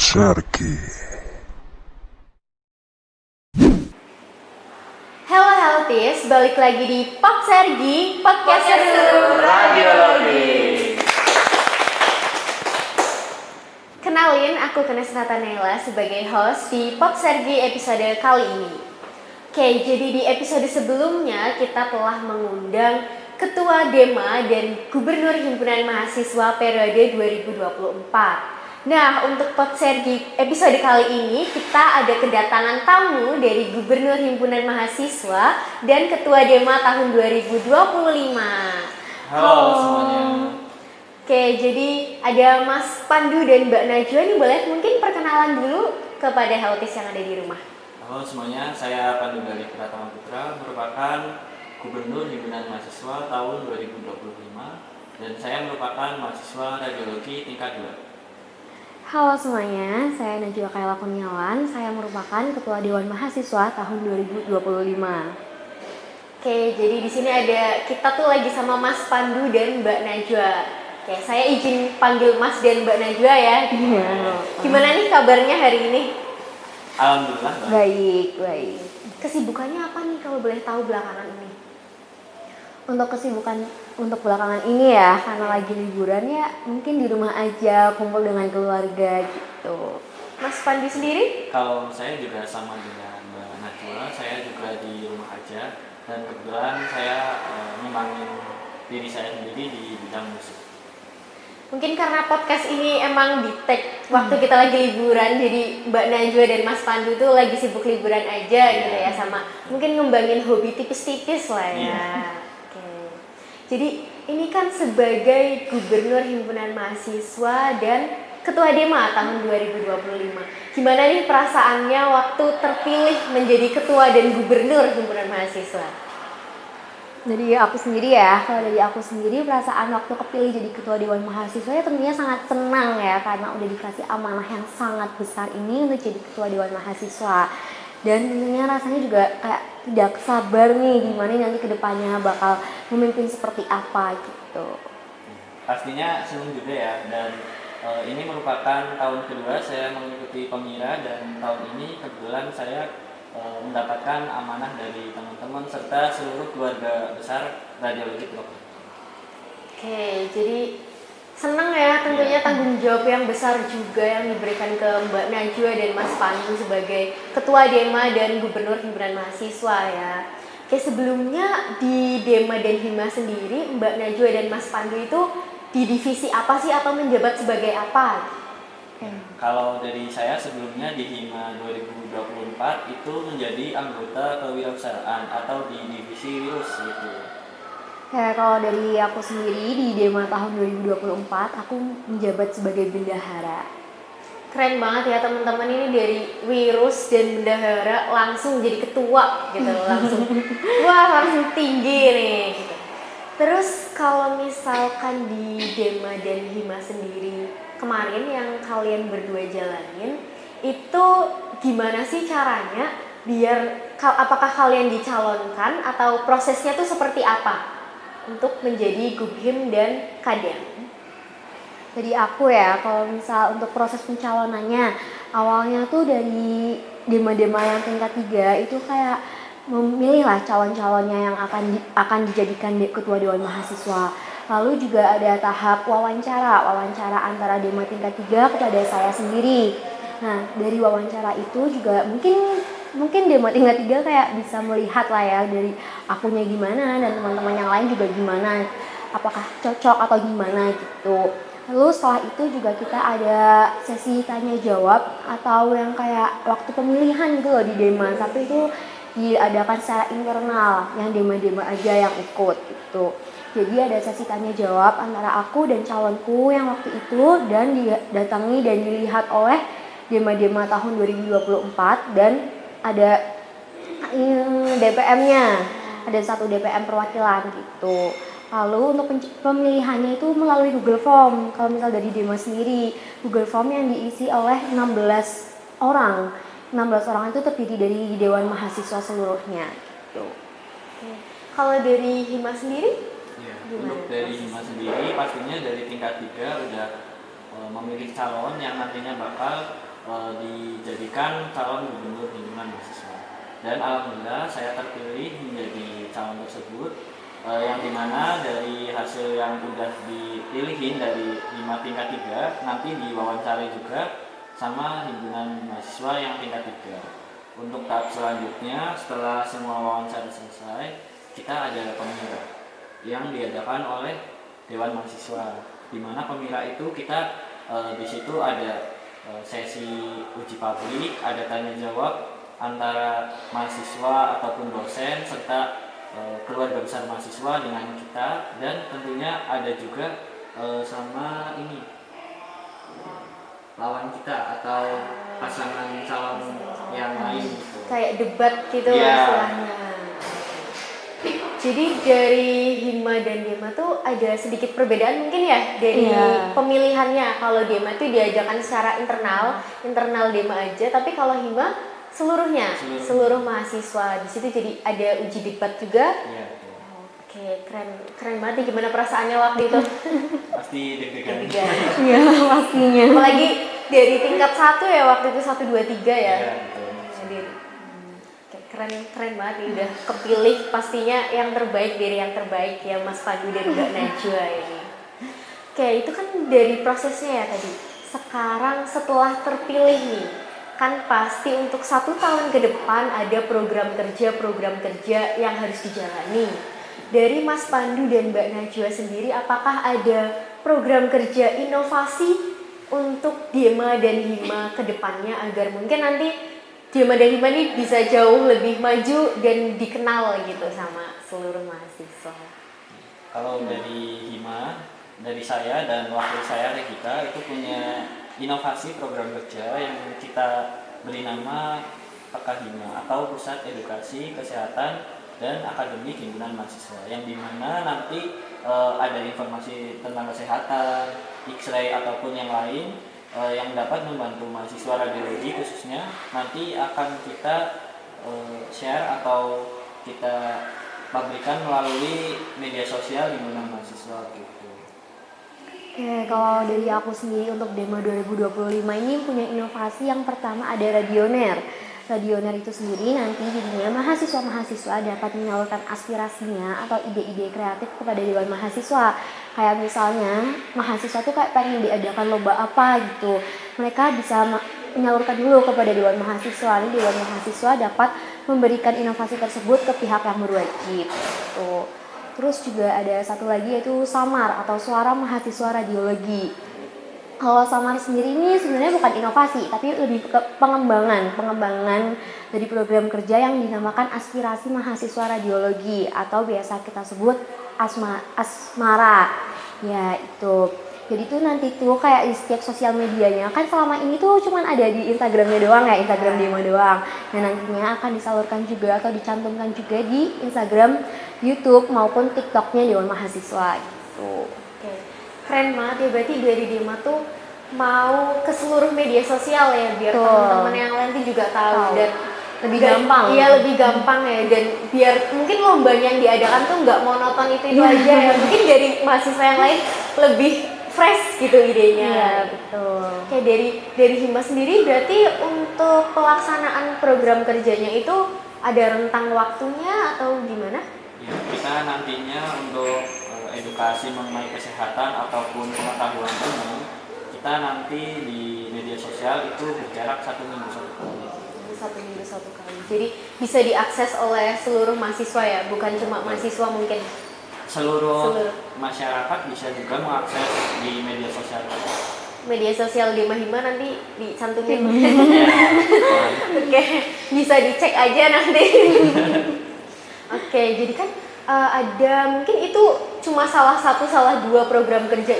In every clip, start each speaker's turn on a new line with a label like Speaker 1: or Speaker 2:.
Speaker 1: Sergi.
Speaker 2: Halo Healthies, balik lagi di Pod Sergi, podcast seru
Speaker 3: Radiologi.
Speaker 2: Kenalin, aku Kenes Nathanaela sebagai host di Pod Sergi episode kali ini. Oke, jadi di episode sebelumnya kita telah mengundang Ketua Dema dan Gubernur Himpunan Mahasiswa periode 2024. Nah, untuk Pod Sergi episode kali ini kita ada kedatangan tamu dari Gubernur Himpunan Mahasiswa dan Ketua Dema tahun 2025.
Speaker 3: Halo semuanya.
Speaker 2: Oke, jadi ada Mas Pandu dan Mbak Najwa nih, boleh mungkin perkenalan dulu kepada Healthies yang ada di rumah.
Speaker 3: Halo semuanya, saya Pandu Gali Pratama Putra, merupakan Gubernur Himpunan Mahasiswa tahun 2025 dan saya merupakan mahasiswa radiologi tingkat 2.
Speaker 2: Halo semuanya, saya Najwa Kaila Kurniawan, saya merupakan Ketua Dewan Mahasiswa tahun 2025. Oke, jadi di sini kita tuh lagi sama Mas Pandu dan Mbak Najwa. Oke, saya izin panggil Mas dan Mbak Najwa ya. Gimana nih kabarnya hari ini?
Speaker 3: Alhamdulillah.
Speaker 2: Baik. Kesibukannya apa nih kalau boleh tahu belakangan ini? Untuk belakangan ini ya, karena lagi liburan ya, mungkin di rumah aja kumpul dengan keluarga gitu. Mas Pandu sendiri?
Speaker 3: Kalau saya juga sama dengan Mbak Najwa, saya juga di rumah aja dan kebetulan saya ngembangin diri saya sendiri di bidang musik.
Speaker 2: Mungkin karena podcast ini emang di-tag waktu kita lagi liburan, jadi Mbak Najwa dan Mas Pandu tuh lagi sibuk liburan aja gitu ya, sama mungkin ngembangin hobi tipis-tipis lah ya. Oke. Jadi ini kan sebagai Gubernur Himpunan Mahasiswa dan Ketua Dema tahun 2025. Gimana nih perasaannya waktu terpilih menjadi Ketua dan Gubernur Himpunan Mahasiswa? Kalau dari aku sendiri perasaan waktu kepilih jadi Ketua Dewan Mahasiswa ya tentunya sangat senang ya, karena udah dikasih amanah yang sangat besar ini untuk jadi Ketua Dewan Mahasiswa. Dan tentunya rasanya juga kayak tidak sabar nih gimana nanti kedepannya bakal memimpin seperti apa gitu.
Speaker 3: Pastinya senang juga ya, dan ini merupakan tahun kedua saya mengikuti Pemira dan tahun ini kebetulan saya mendapatkan amanah dari teman-teman serta seluruh keluarga besar radiologi Purwokerto.
Speaker 2: Oke, jadi senang ya, tentunya tanggung jawab yang besar juga yang diberikan ke Mbak Najwa dan Mas Pandu sebagai Ketua Dema dan Gubernur Himpunan Mahasiswa ya. Oke, sebelumnya di Dema dan Hima sendiri, Mbak Najwa dan Mas Pandu itu di divisi apa sih atau menjabat sebagai apa?
Speaker 3: Kalau dari saya sebelumnya di Hima 2024 itu menjadi anggota kewirausahaan atau di divisi wirus gitu.
Speaker 2: Ya, kalau dari aku sendiri di Dema tahun 2024 aku menjabat sebagai bendahara. Keren banget ya teman-teman, ini dari wirus dan bendahara langsung jadi ketua gitu, langsung tinggi nih gitu. Terus kalau misalkan di Dema dan Hima sendiri kemarin yang kalian berdua jalanin itu gimana sih caranya biar apakah kalian dicalonkan atau prosesnya tuh seperti apa untuk menjadi Gubhim dan Kadem? Jadi aku ya, kalau misal untuk proses pencalonannya awalnya tuh dari Dema-Dema yang tingkat 3 itu kayak memilih lah calon-calonnya yang akan dijadikan ketua Dewan Mahasiswa. Lalu juga ada tahap wawancara antara Dema tingkat 3 kepada saya sendiri. Nah, dari wawancara itu juga mungkin Dema tingkat 3 kayak bisa melihat lah ya dari akunya gimana dan teman-teman yang lain juga gimana, apakah cocok atau gimana gitu. Lalu setelah itu juga kita ada sesi tanya jawab atau yang kayak waktu pemilihan gitu loh di Dema, tapi itu diadakan secara internal, yang Dema-Dema aja yang ikut gitu. Jadi ada sesi tanya jawab antara aku dan calonku yang waktu itu dan didatangi dan dilihat oleh Dema-Dema tahun 2024 dan ada DPM-nya, ada satu DPM perwakilan gitu. Lalu untuk pemilihannya itu melalui Google Form. Kalau misal dari Dema sendiri, Google Form yang diisi oleh 16 orang. 16 orang itu terdiri dari Dewan Mahasiswa seluruhnya gitu. Kalau dari Hima sendiri?
Speaker 3: Untuk dari Hima sendiri pastinya dari tingkat 3 udah memilih calon yang nantinya bakal dijadikan calon gubernur himpunan mahasiswa. Dan alhamdulillah saya terpilih menjadi calon tersebut, yang dimana dari hasil yang udah dipilihin dari hima tingkat 3 nanti diwawancari juga sama himpunan mahasiswa yang tingkat 3. Untuk tahap selanjutnya setelah semua wawancara selesai, kita ada pemira yang diadakan oleh Dewan Mahasiswa, di mana pemira itu kita di situ ada sesi uji publik, ada tanya jawab antara mahasiswa ataupun dosen serta keluarga besar mahasiswa dengan kita, dan tentunya ada juga sama ini lawan kita atau pasangan calon yang lain gitu.
Speaker 2: Kayak debat gitu
Speaker 3: Iya.
Speaker 2: istilahnya. Jadi dari hima dan dema tuh ada sedikit perbedaan mungkin ya dari pemilihannya. Kalau dema tuh diajarkan secara internal dema aja, tapi kalau hima seluruhnya, seluruh mahasiswa. Di situ jadi ada uji debat juga.
Speaker 3: Iya.
Speaker 2: Oke, keren banget nih. Gimana perasaannya waktu itu?
Speaker 3: Pasti deg-degan.
Speaker 2: Iya, pastinya. Apalagi dari tingkat 1 ya waktu itu 1, 2, 3 ya.
Speaker 3: Iya, betul.
Speaker 2: Jadi keren banget nih, udah kepilih pastinya yang terbaik dari yang terbaik ya Mas Pandu dan Mbak Najwa ini. Oke, itu kan dari prosesnya ya tadi. Sekarang setelah terpilih nih, kan pasti untuk 1 tahun ke depan ada program kerja yang harus dijalani. Dari Mas Pandu dan Mbak Najwa sendiri, apakah ada program kerja inovasi untuk Dema dan Hima ke depannya agar mungkin nanti Dema dan Hima ini bisa jauh lebih maju dan dikenal gitu sama seluruh mahasiswa?
Speaker 3: Kalau dari Hima, dari saya dan wakil saya Regita itu punya inovasi program kerja yang kita beri nama PKHIMA atau Pusat Edukasi Kesehatan dan Akademik Himpunan Mahasiswa, yang dimana nanti ada informasi tentang kesehatan, X-ray ataupun yang lain yang dapat membantu mahasiswa radiologi khususnya nanti akan kita share atau kita pabrikan melalui media sosial himpunan mahasiswa gitu.
Speaker 2: Oke, kalau dari aku sendiri untuk Dema 2025 ini punya inovasi yang pertama ada Radioner. Radioner itu sendiri nanti jadinya mahasiswa-mahasiswa dapat menyalurkan aspirasinya atau ide-ide kreatif kepada Dewan Mahasiswa. Kayak misalnya mahasiswa tuh kayak pengen diadakan lomba apa gitu. Mereka bisa menyalurkan dulu kepada Dewan Mahasiswa. Ini Dewan Mahasiswa dapat memberikan inovasi tersebut ke pihak yang berwajib. Tuh. Terus juga ada satu lagi yaitu Samar atau Suara Mahasiswa Radiologi. Kalau Samar sendiri ini sebenarnya bukan inovasi, tapi lebih ke pengembangan dari program kerja yang dinamakan Aspirasi Mahasiswa Radiologi atau biasa kita sebut Asmara. Ya itu. Jadi tuh nanti tuh kayak di setiap sosial medianya kan selama ini tuh cuman ada di Instagramnya doang ya, Instagram Dema doang. Nah nantinya akan disalurkan juga atau dicantumkan juga di Instagram, YouTube maupun TikToknya Dewan Mahasiswa gitu. Oke. Keren banget ya, berarti dari Dema tuh mau ke seluruh media sosial ya biar teman-teman yang lain tuh juga tahu dan
Speaker 1: lebih gampang.
Speaker 2: Iya, lebih gampang ya, dan biar mungkin lomba yang diadakan tuh nggak monoton itu aja ya. Mungkin dari mahasiswa yang lain lebih fresh gitu idenya.
Speaker 1: Iya, betul.
Speaker 2: Kayak dari Hima sendiri berarti untuk pelaksanaan program kerjanya itu ada rentang waktunya atau gimana?
Speaker 3: Ya, kita nantinya untuk edukasi mengenai kesehatan ataupun pengetahuan umum, kita nanti di media sosial itu berjarak 1 minggu 1 kali.
Speaker 2: 1 minggu 1 kali. Jadi bisa diakses oleh seluruh mahasiswa ya, bukan cuma mahasiswa mungkin.
Speaker 3: Seluruh masyarakat bisa juga mengakses di media sosial.
Speaker 2: Media sosial Dema Hima nanti dicantumin.
Speaker 3: Ya,
Speaker 2: Oke, bisa dicek aja nanti. Oke, jadi kan ada mungkin itu cuma salah 2 program kerja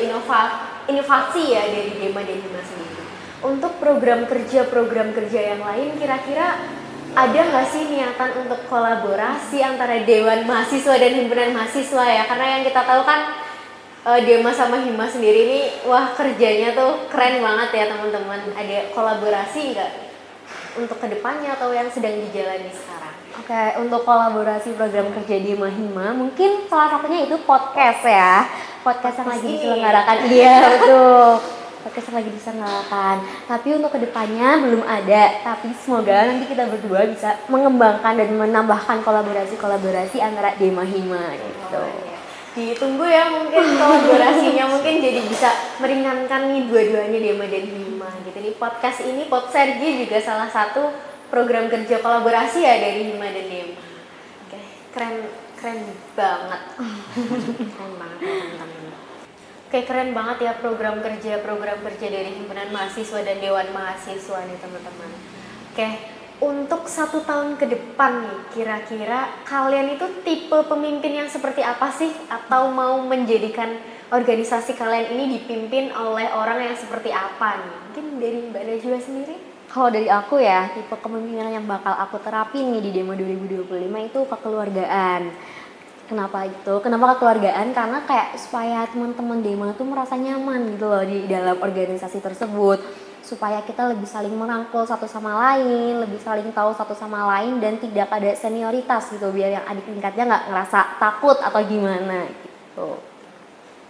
Speaker 2: inovasi ya dari Dema dan Hima sendiri. Untuk program kerja yang lain kira-kira ada nggak sih niatan untuk kolaborasi antara Dewan Mahasiswa dan Himpunan Mahasiswa ya? Karena yang kita tahu kan Dema sama Hima sendiri ini wah kerjanya tuh keren banget ya teman-teman. Ada kolaborasi nggak untuk kedepannya atau yang sedang dijalani sekarang?
Speaker 1: Oke, untuk kolaborasi program kerja Dema Hima mungkin salah satunya itu podcast ya. Podcast yang lagi diselenggarakan. Iya, betul. podcast lagi diselenggarakan. Tapi untuk kedepannya belum ada. Tapi semoga nanti kita berdua bisa mengembangkan dan menambahkan kolaborasi antara Dema Hima gitu.
Speaker 2: Ditunggu ya mungkin kolaborasinya mungkin jadi bisa meringankan nih dua-duanya Dema dan Hima gitu. Nih podcast ini Podsergi juga salah satu program kerja kolaborasi ya dari Hima dan Dema. Oke, keren banget. Keren banget teman-teman. Oke, keren banget ya program kerja dari Himpunan Mahasiswa dan Dewan Mahasiswa nih teman-teman. Oke, untuk 1 tahun ke depan nih, kira-kira kalian itu tipe pemimpin yang seperti apa sih? Atau mau menjadikan organisasi kalian ini dipimpin oleh orang yang seperti apa nih? Mungkin dari Mbak Najwa sendiri?
Speaker 1: Kalau dari aku ya, tipe kepemimpinan yang bakal aku terapin nih di Dema 2025 itu kekeluargaan. Kenapa itu? Kenapa kekeluargaan? Karena kayak supaya teman-teman Dema tuh merasa nyaman gitu loh di dalam organisasi tersebut. Supaya kita lebih saling merangkul satu sama lain, lebih saling tahu satu sama lain dan tidak ada senioritas gitu biar yang adik tingkatnya nggak ngerasa takut atau gimana gitu.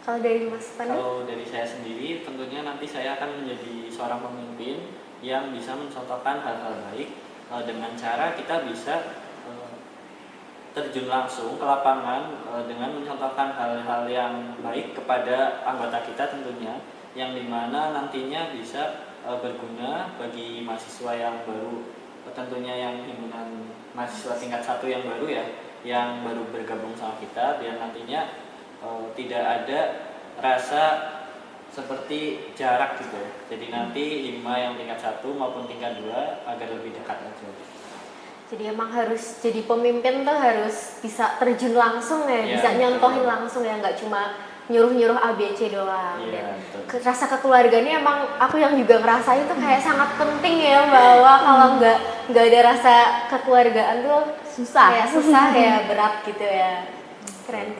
Speaker 2: Kalau dari Mas Pandu?
Speaker 3: Kalau dari saya sendiri, tentunya nanti saya akan menjadi seorang pemimpin yang bisa mencontohkan hal-hal baik dengan cara kita bisa terjun langsung ke lapangan dengan mencontohkan hal-hal yang baik kepada anggota kita tentunya, yang dimana nantinya bisa berguna bagi mahasiswa yang baru, tentunya yang himpunan mahasiswa tingkat 1 yang baru ya, yang baru bergabung sama kita, biar nantinya tidak ada rasa seperti jarak gitu. Jadi nanti Hima yang tingkat 1 maupun tingkat 2 agar lebih dekat aja.
Speaker 2: Jadi emang harus jadi pemimpin tuh harus bisa terjun langsung ya, bisa nyontohin langsung ya, nggak cuma nyuruh-nyuruh ABC doang.
Speaker 3: Iya,
Speaker 2: rasa kekeluargaan ini emang aku yang juga ngerasain tuh kayak sangat penting ya, bahwa kalau nggak ada rasa kekeluargaan tuh susah ya, berat gitu ya. Keren.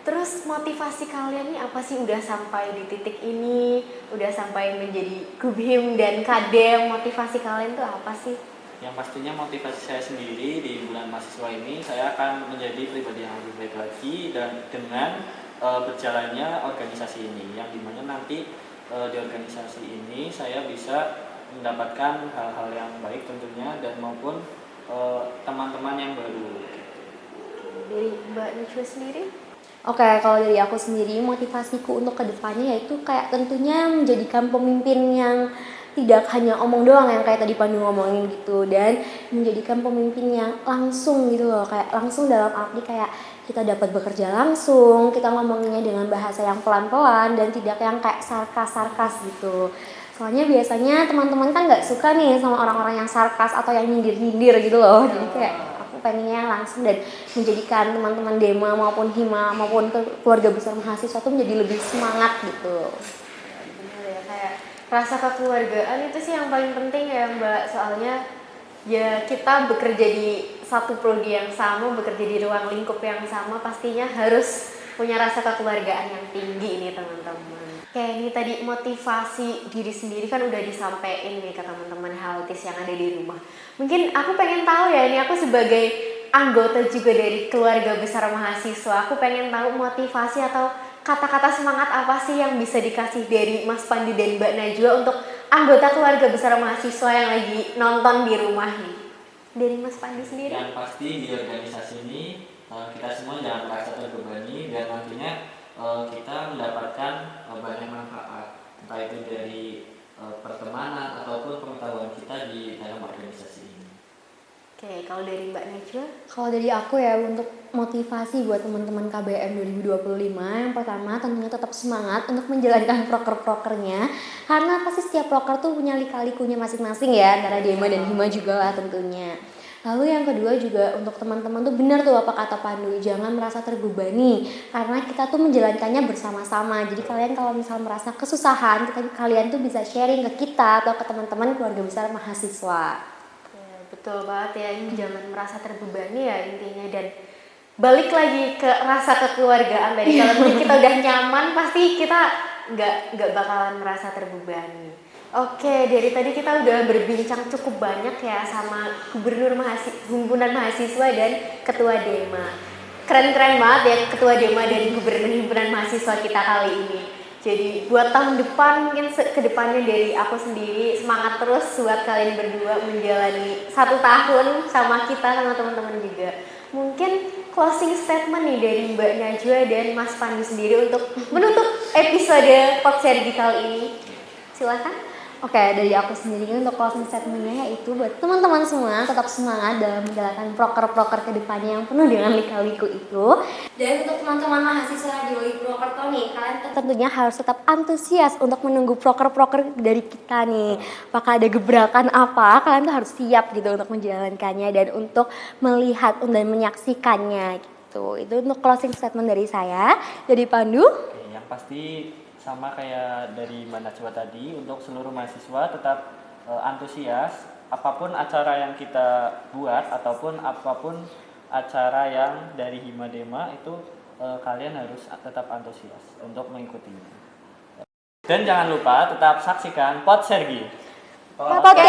Speaker 2: Terus motivasi kalian nih apa sih udah sampai di titik ini, udah sampai menjadi Gubhim dan Kadem, motivasi kalian tuh apa sih?
Speaker 3: Yang pastinya motivasi saya sendiri di bulan mahasiswa ini, saya akan menjadi pribadi yang lebih baik lagi dan dengan berjalannya organisasi ini, yang dimana nanti di organisasi ini saya bisa mendapatkan hal-hal yang baik tentunya dan maupun teman-teman yang baru.
Speaker 2: Dari Mbak Najwa sendiri?
Speaker 1: Oke, kalau dari aku sendiri motivasiku untuk kedepannya yaitu kayak tentunya menjadikan pemimpin yang tidak hanya omong doang yang kayak tadi Pandu ngomongin gitu, dan menjadikan pemimpin yang langsung gitu loh, kayak langsung dalam arti kayak kita dapat bekerja langsung, kita ngomonginnya dengan bahasa yang pelan-pelan dan tidak yang kayak sarkas-sarkas gitu. Soalnya biasanya teman-teman kan nggak suka nih sama orang-orang yang sarkas atau yang nyindir-nyindir gitu loh, jadi kayak pengennya langsung dan menjadikan teman-teman Dema maupun Hima maupun keluarga besar mahasiswa tuh menjadi lebih semangat gitu.
Speaker 2: Benar ya, kayak rasa kekeluargaan itu sih yang paling penting ya Mbak, soalnya ya kita bekerja di satu prodi yang sama, bekerja di ruang lingkup yang sama, pastinya harus punya rasa kekeluargaan yang tinggi nih teman-teman. Kayak ini tadi motivasi diri sendiri kan udah disampaikan nih ke teman-teman Haltis yang ada di rumah. Mungkin aku pengen tahu ya, ini aku sebagai anggota juga dari keluarga besar mahasiswa, aku pengen tahu motivasi atau kata-kata semangat apa sih yang bisa dikasih dari Mas Pandi dan Mbak Najwa untuk anggota keluarga besar mahasiswa yang lagi nonton di rumah nih. Dari Mas Pandi sendiri?
Speaker 3: Yang pasti di organisasi ini kita semua jangan merasa terbebani dan nantinya kita mendapatkan banyak manfaat, entah itu dari pertemanan ataupun pengetahuan kita di dalam organisasi ini.
Speaker 2: Oke, kalau dari Mbak Najwa?
Speaker 1: Kalau dari aku ya, untuk motivasi buat teman-teman KBM 2025, yang pertama tentunya tetap semangat untuk menjalankan proker-prokernya, karena pasti setiap proker tuh punya lika-likunya masing-masing ya, antara Dema dan Hima juga lah tentunya. Lalu yang kedua juga untuk teman-teman tuh benar tuh apa kata Pandu, jangan merasa terbebani karena kita tuh menjalankannya bersama-sama. Jadi kalian kalau misal merasa kesusahan, kalian tuh bisa sharing ke kita atau ke teman-teman keluarga besar mahasiswa.
Speaker 2: Ya, betul banget ya, ini jangan merasa terbebani ya intinya, dan balik lagi ke rasa kekeluargaan tadi. Kalau mungkin kita udah nyaman, pasti kita nggak bakalan merasa terbebani. Oke, dari tadi kita udah berbincang cukup banyak ya sama Gubernur Himpunan Mahasiswa dan Ketua Dema. Keren-keren banget ya Ketua Dema dan Gubernur Himpunan Mahasiswa kita kali ini. Jadi buat tahun depan mungkin kedepannya dari aku sendiri semangat terus buat kalian berdua menjalani 1 tahun sama kita sama teman-teman juga. Mungkin closing statement nih dari Mbak Najwa dan Mas Pandu sendiri untuk menutup episode Podsergi kali ini. Silakan.
Speaker 1: Oke, dari aku sendiri untuk closing statementnya yaitu buat teman-teman semua tetap semangat dalam menjalankan proker-proker kedepannya yang penuh dengan lika-liku itu. Dan untuk teman-teman mahasiswa di UI Purwokerto nih, kalian tentunya harus tetap antusias untuk menunggu proker-proker dari kita nih. Apakah ada gebrakan apa, kalian tuh harus siap gitu untuk menjalankannya dan untuk melihat dan menyaksikannya gitu. Itu untuk closing statement dari saya. Dari Pandu.
Speaker 3: Oke, yang pasti sama kayak dari Mbak Najwa tadi, untuk seluruh mahasiswa tetap antusias apapun acara yang kita buat ataupun apapun acara yang dari Himadema itu kalian harus tetap antusias untuk mengikutinya. Dan jangan lupa tetap saksikan Podsergi.
Speaker 1: Podcast